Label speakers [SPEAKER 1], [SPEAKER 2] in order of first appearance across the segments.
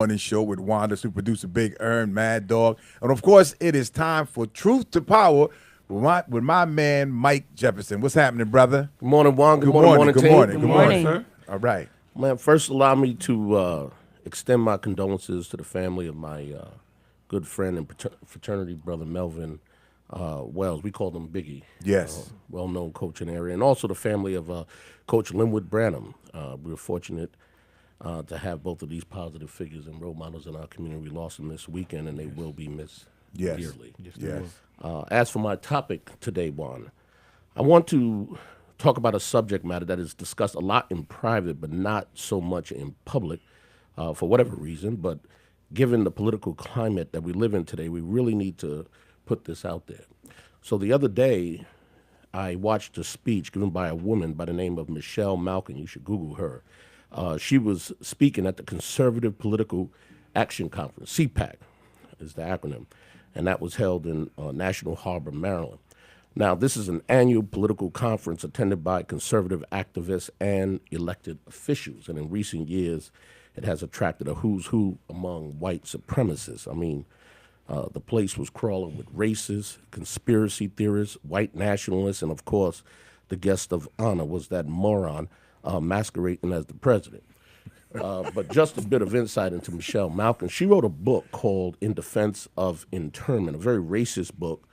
[SPEAKER 1] Morning Show with Wanda, super producer Big Earn, Mad Dog. And of course, it is time for Truth to Power with my man Mike Jefferson. What's happening, brother?
[SPEAKER 2] Good morning, Juan.
[SPEAKER 1] Good morning,
[SPEAKER 2] team.
[SPEAKER 1] Good morning, sir. All right.
[SPEAKER 2] Man, first allow me to extend my condolences to the family of my good friend and fraternity brother Melvin Wells. We called him Biggie.
[SPEAKER 1] Yes.
[SPEAKER 2] Well-known coach in the area. And also the family of Coach Linwood Branham. We were fortunate to have both of these positive figures and role models in our community. We lost them this weekend, and they will be missed dearly.
[SPEAKER 1] Yes.
[SPEAKER 2] As for my topic today, Juan, I want to talk about a subject matter that is discussed a lot in private, but not so much in public, for whatever reason. But given the political climate that we live in today, we really need to put this out there. So the other day, I watched a speech given by a woman by the name of Michelle Malkin. You should Google her. She was speaking at the Conservative Political Action Conference, CPAC is the acronym, and that was held in National Harbor, Maryland. Now, this is an annual political conference attended by conservative activists and elected officials, and in recent years, it has attracted a who's who among white supremacists. I mean, the place was crawling with racists, conspiracy theorists, white nationalists, and of course, the guest of honor was that moron masquerading as the president. But just a bit of insight into Michelle Malkin. She wrote a book called In Defense of Internment, a very racist book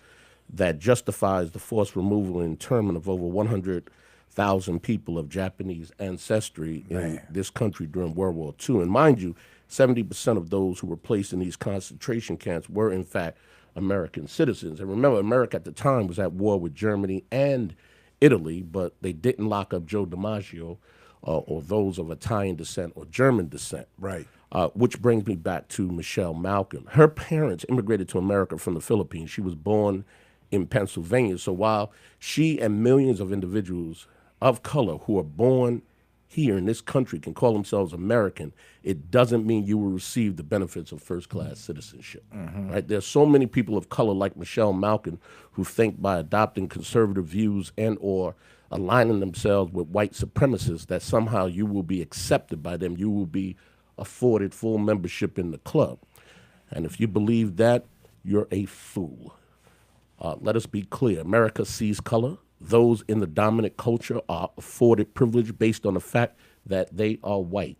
[SPEAKER 2] that justifies the forced removal and internment of over 100,000 people of Japanese ancestry in this country during World War II. And mind you, 70% of those who were placed in these concentration camps were, in fact, American citizens. And remember, America at the time was at war with Germany and Italy, but they didn't lock up Joe DiMaggio or those of Italian descent or German descent.
[SPEAKER 1] Right.
[SPEAKER 2] Which brings me back to Michelle Malkin. Her parents immigrated to America from the Philippines. She was born in Pennsylvania. So while she and millions of individuals of color who are born here in this country can call themselves American, it doesn't mean you will receive the benefits of first-class citizenship. Right? There's so many people of color like Michelle Malkin who think by adopting conservative views and or aligning themselves with white supremacists that somehow you will be accepted by them. You will be afforded full membership in the club. And if you believe that, you're a fool. Let us be clear. America sees color. Those in the dominant culture are afforded privilege based on the fact that they are white,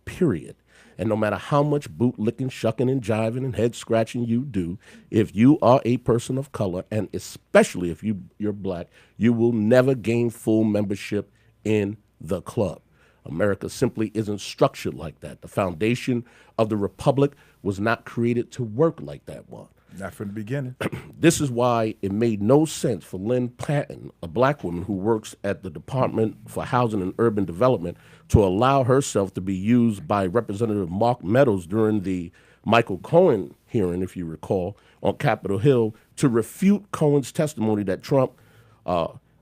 [SPEAKER 2] period. And no matter how much bootlicking, shucking, and jiving and head scratching you do, if you are a person of color, and especially if you're black, you will never gain full membership in the club. America simply isn't structured like that. The foundation of the republic was not created to work like that one.
[SPEAKER 1] Not from the beginning.
[SPEAKER 2] This is why it made no sense for Lynn Patton, a black woman who works at the Department for Housing and Urban Development, to allow herself to be used by Representative Mark Meadows during the Michael Cohen hearing, if you recall, on Capitol Hill to refute Cohen's testimony that Trump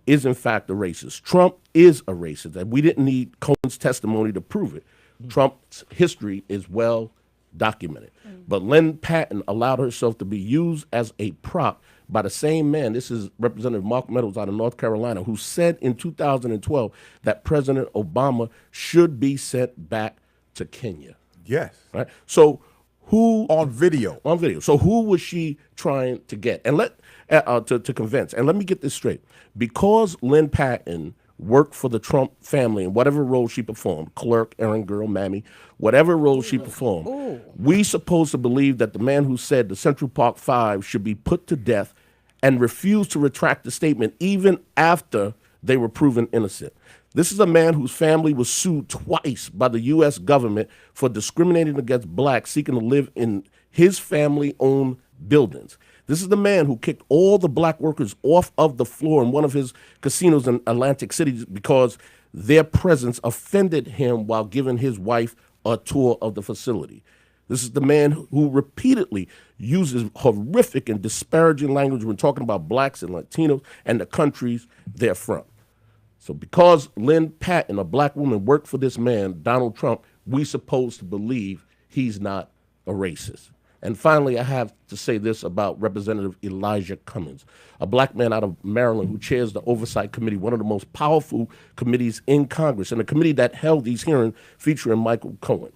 [SPEAKER 2] is in fact a racist. Trump is a racist, and we didn't need Cohen's testimony to prove it. Trump's history is well documented. But Lynn Patton allowed herself to be used as a prop by the same man, this is Representative Mark Meadows out of North Carolina, who said in 2012 that President Obama should be sent back to Kenya.
[SPEAKER 1] Yes.
[SPEAKER 2] Right? So who...
[SPEAKER 1] On video.
[SPEAKER 2] On video. So who was she trying to get? And to convince. And let me get this straight. Because Lynn Patton worked for the Trump family in whatever role she performed, clerk, errand girl, mammy, whatever role she performed, we supposed to believe that the man who said the Central Park Five should be put to death and refused to retract the statement even after they were proven innocent. This is a man whose family was sued twice by the U.S. government for discriminating against blacks seeking to live in his family-owned buildings. This is the man who kicked all the black workers off of the floor in one of his casinos in Atlantic City because their presence offended him while giving his wife a tour of the facility. This is the man who repeatedly uses horrific and disparaging language when talking about blacks and Latinos and the countries they're from. So because Lynn Patton, a black woman, worked for this man, Donald Trump, we supposed to believe he's not a racist. And finally, I have to say this about Representative Elijah Cummings, a black man out of Maryland who chairs the Oversight Committee, one of the most powerful committees in Congress, and a committee that held these hearings featuring Michael Cohen.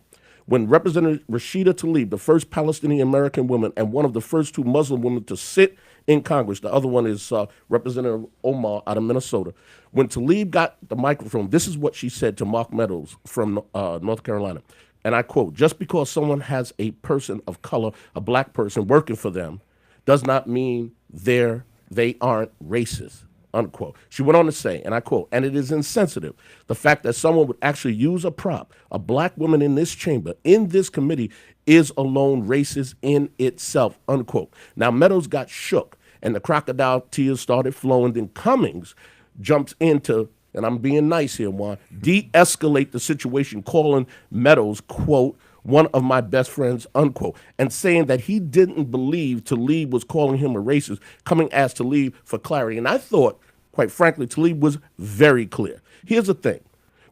[SPEAKER 2] when Representative Rashida Tlaib, the first Palestinian American woman and one of the first 2 Muslim women to sit in Congress, the other one is Representative Omar out of Minnesota, when Tlaib got the microphone, this is what she said to Mark Meadows from North Carolina. And I quote, "Just because someone has a person of color, a black person working for them, does not mean they aren't racist," unquote. She went on to say, and I quote, "And it is insensitive, the fact that someone would actually use a prop, a black woman in this chamber, in this committee, is alone racist in itself," unquote. Now, Meadows got shook, and the crocodile tears started flowing. Then Cummings jumps into, and I'm being nice here, Juan, de-escalate the situation, calling Meadows, quote, "one of my best friends," unquote, and saying that he didn't believe Tlaib was calling him a racist. Cummings asked Tlaib for clarity. And I thought, quite frankly, Tlaib was very clear. Here's the thing.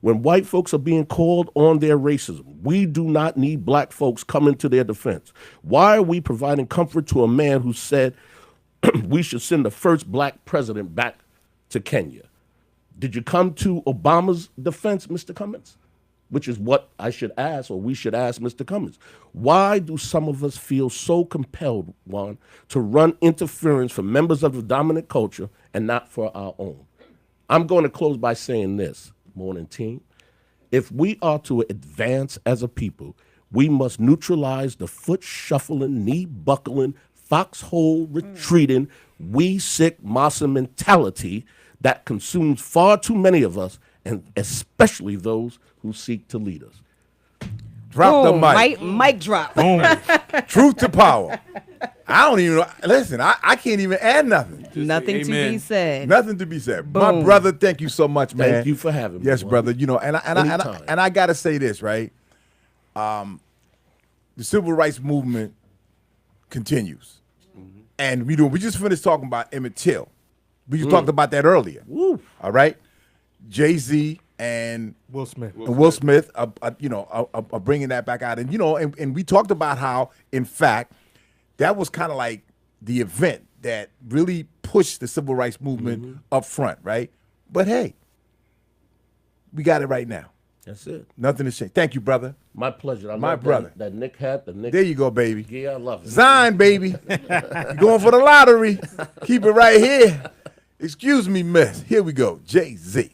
[SPEAKER 2] When white folks are being called on their racism, we do not need black folks coming to their defense. Why are we providing comfort to a man who said we should send the first black president back to Kenya? Did you come to Obama's defense, Mr. Cummings? Which is what I should ask, or we should ask Mr. Cummings. Why do some of us feel so compelled, Juan, to run interference for members of the dominant culture and not for our own? I'm going to close by saying this, morning team. If we are to advance as a people, we must neutralize the foot shuffling, knee buckling, foxhole retreating, we sick massa mentality that consumes far too many of us, and especially those who seek to lead us.
[SPEAKER 1] Drop
[SPEAKER 3] Boom,
[SPEAKER 1] the mic.
[SPEAKER 3] Mic drop.
[SPEAKER 1] Boom. Truth to power. I don't even know. Listen, I can't even add nothing.
[SPEAKER 3] Nothing to be said.
[SPEAKER 1] Nothing to be said. My
[SPEAKER 3] Boom.
[SPEAKER 1] brother, thank you so much, man.
[SPEAKER 2] Thank you for having me.
[SPEAKER 1] Yes,
[SPEAKER 2] Juan.
[SPEAKER 1] brother. You know, and I gotta say this, right? The civil rights movement continues, and we just finished talking about Emmett Till. We just talked about that earlier.
[SPEAKER 2] Woo.
[SPEAKER 1] All right, Jay-Z and
[SPEAKER 4] Will Smith.
[SPEAKER 1] Will Smith, are bringing that back out, and and we talked about how, in fact, that was kind of like the event that really pushed the civil rights movement up front, right? But hey, we got it right now.
[SPEAKER 2] That's it.
[SPEAKER 1] Nothing has changed. Thank you, brother.
[SPEAKER 2] My pleasure. I
[SPEAKER 1] My
[SPEAKER 2] love
[SPEAKER 1] brother.
[SPEAKER 2] That Nick hat, the Nick.
[SPEAKER 1] There you go, baby.
[SPEAKER 2] Yeah, I love it.
[SPEAKER 1] Zion, baby. You going for the lottery. Keep it right here. Excuse me, miss. Here we go. Jay-Z.